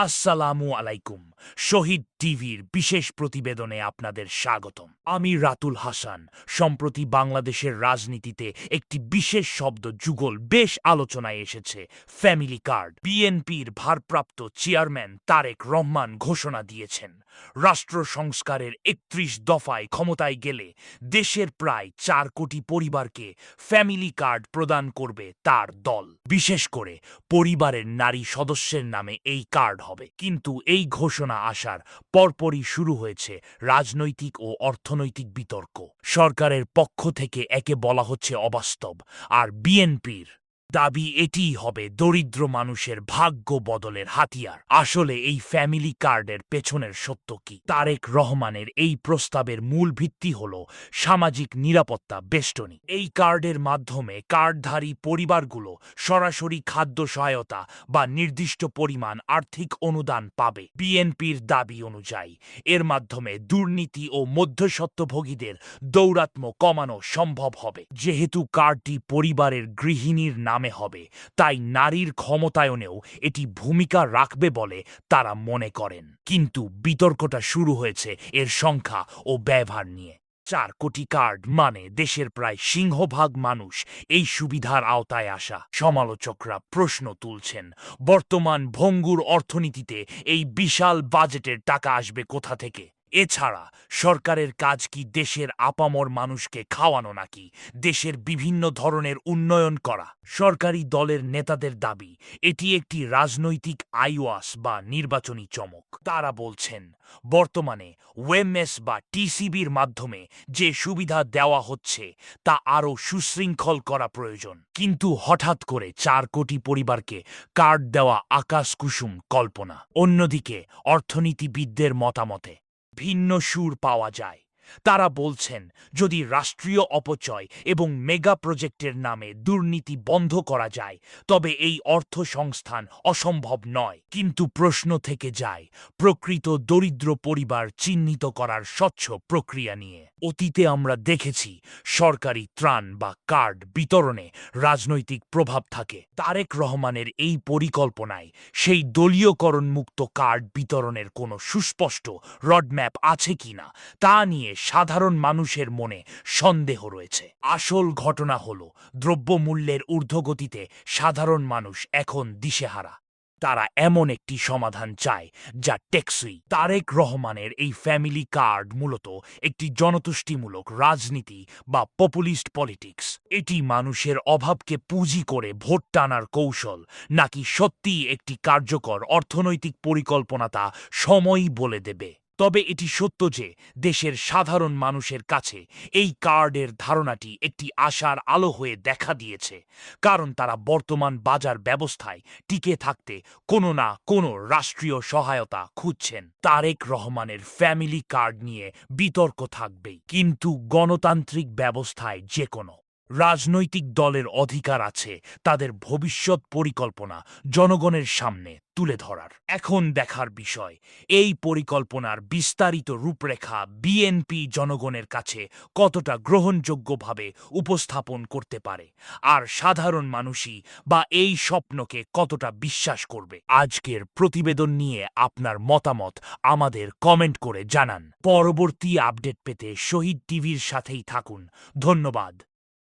আসসালামু আলাইকুম। শহীদ টিভির বিশেষ প্রতিবেদনে আপনাদের স্বাগতম। আমি রাতুল হাসান। সম্প্রতি বাংলাদেশের রাজনীতিতে একটি বিশেষ শব্দ যুগল বেশ আলোচনায় এসেছে, ফ্যামিলি কার্ড। বিএনপির ভারপ্রাপ্ত চেয়ারম্যান তারেক রহমান ঘোষণা দিয়েছেন, রাষ্ট্র সংস্কারের ৩১ দফায় ক্ষমতায় গেলে দেশের প্রায় ৪ কোটি পরিবারকে ফ্যামিলি কার্ড প্রদান করবে তার দল। বিশেষ করে পরিবারের নারী সদস্যের নামে এই কার্ড হবে। কিন্তু এই ঘোষণা আসার পরপরই শুরু হয়েছে রাজনৈতিক ও অর্থনৈতিক বিতর্ক। সরকারের পক্ষ থেকে একে বলা হচ্ছে অবাস্তব, আর বিএনপির দাবি এটিই হবে দরিদ্র মানুষের ভাগ্য বদলের হাতিয়ার। আসলে এই ফ্যামিলি কার্ডের পেছনের সত্য কি? তারেক রহমানের এই প্রস্তাবের মূল ভিত্তি হল সামাজিক নিরাপত্তা বেষ্টনী। এই কার্ডের মাধ্যমে কার্ডধারী পরিবারগুলো সরাসরি খাদ্য সহায়তা বা নির্দিষ্ট পরিমাণ আর্থিক অনুদান পাবে। বিএনপির দাবি অনুযায়ী এর মাধ্যমে দুর্নীতি ও মধ্যস্বত্বভোগীদের দৌরাত্ম্য কমানো সম্ভব হবে। যেহেতু কার্ডটি পরিবারের গৃহিণীর নামে হবে, তাই নারীর ক্ষমতায়নেও এটি ভূমিকা রাখবে বলে তারা মনে করেন। কিন্তু বিতর্কটা শুরু হয়েছে এর সংখ্যা ও ব্যবহার নিয়ে। ৪ কোটি কার্ড মানে দেশের প্রায় সিংহভাগ মানুষ এই সুবিধার আওতায় আসা। সমালোচকরা প্রশ্ন তুলছেন, বর্তমান ভঙ্গুর অর্থনীতিতে এই বিশাল বাজেটের টাকা আসবে কোথা থেকে? এছাড়া সরকারের কাজ কি দেশের আপামর মানুষকে খাওয়ানো, নাকি দেশের বিভিন্ন ধরনের উন্নয়ন করা? সরকারি দলের নেতাদের দাবি এটি একটি রাজনৈতিক আইওয়াস বা নির্বাচনী চমক। তারা বলছেন, বর্তমানে ওএমএস বা টিসিবির মাধ্যমে যে সুবিধা দেওয়া হচ্ছে তা আরও সুশৃঙ্খল করা প্রয়োজন। কিন্তু হঠাৎ করে ৪ কোটি পরিবারকে কার্ড দেওয়া আকাশকুসুম কল্পনা। অন্যদিকে অর্থনীতিবিদদের মতামতে ভিন্ন সুর পাওয়া যায়। তারা বলছেন, যদি রাষ্ট্রীয় অপচয় এবং মেগা প্রজেক্টের নামে দুর্নীতি বন্ধ করা যায় তবে এই অর্থ সংস্থান অসম্ভব নয়। কিন্তু প্রশ্ন থেকে যায় প্রকৃত দরিদ্র পরিবার চিহ্নিত করার স্বচ্ছ প্রক্রিয়া নিয়ে। অতীতে আমরা দেখেছি সরকারি ত্রাণ বা কার্ড বিতরণে রাজনৈতিক প্রভাব থাকে। তারেক রহমানের এই পরিকল্পনায় সেই দলীয়করণ মুক্ত কার্ড বিতরণের কোনো সুস্পষ্ট রডম্যাপ আছে কিনা তা নিয়ে সাধারণ মানুষের মনে সন্দেহ রয়েছে। আসল ঘটনা হলো, দ্রব্যমূল্যের ঊর্ধ্বগতিতে সাধারণ মানুষ এখন দিশেহারা। তারা এমন একটি সমাধান চায় যা টেকসই। তারেক রহমানের এই ফ্যামিলি কার্ড মূলত একটি জনতুষ্টিমূলক রাজনীতি বা পপুলিস্ট পলিটিক্স। এটি মানুষের অভাবকে পুঁজি করে ভোট টানার কৌশল, নাকি সত্যিই একটি কার্যকর অর্থনৈতিক পরিকল্পনা তা সময়ই বলে দেবে। তবে এটি সত্য যে দেশের সাধারণ মানুষের কাছে এই কার্ডের ধারণাটি একটি আশার আলো হয়ে দেখা দিয়েছে, কারণ তারা বর্তমান বাজার ব্যবস্থায় টিকে থাকতে কোনো না কোনো রাষ্ট্রীয় সহায়তা খুঁজছেন। তারেক রহমানের ফ্যামিলি কার্ড নিয়ে বিতর্ক থাকবেই, কিন্তু গণতান্ত্রিক ব্যবস্থায় যে কোনো রাজনৈতিক দলের অধিকার আছে তাদের ভবিষ্যৎ পরিকল্পনা জনগণের সামনে তুলে ধরার। এখন দেখার বিষয়, এই পরিকল্পনার বিস্তারিত রূপরেখা বিএনপি জনগণের কাছে কতটা গ্রহণযোগ্যভাবে উপস্থাপন করতে পারে, আর সাধারণ মানুষই বা এই স্বপ্নকে কতটা বিশ্বাস করবে। আজকের প্রতিবেদন নিয়ে আপনার মতামত আমাদের কমেন্ট করে জানান। পরবর্তী আপডেট পেতে শহীদ টিভির সাথেই থাকুন। ধন্যবাদ।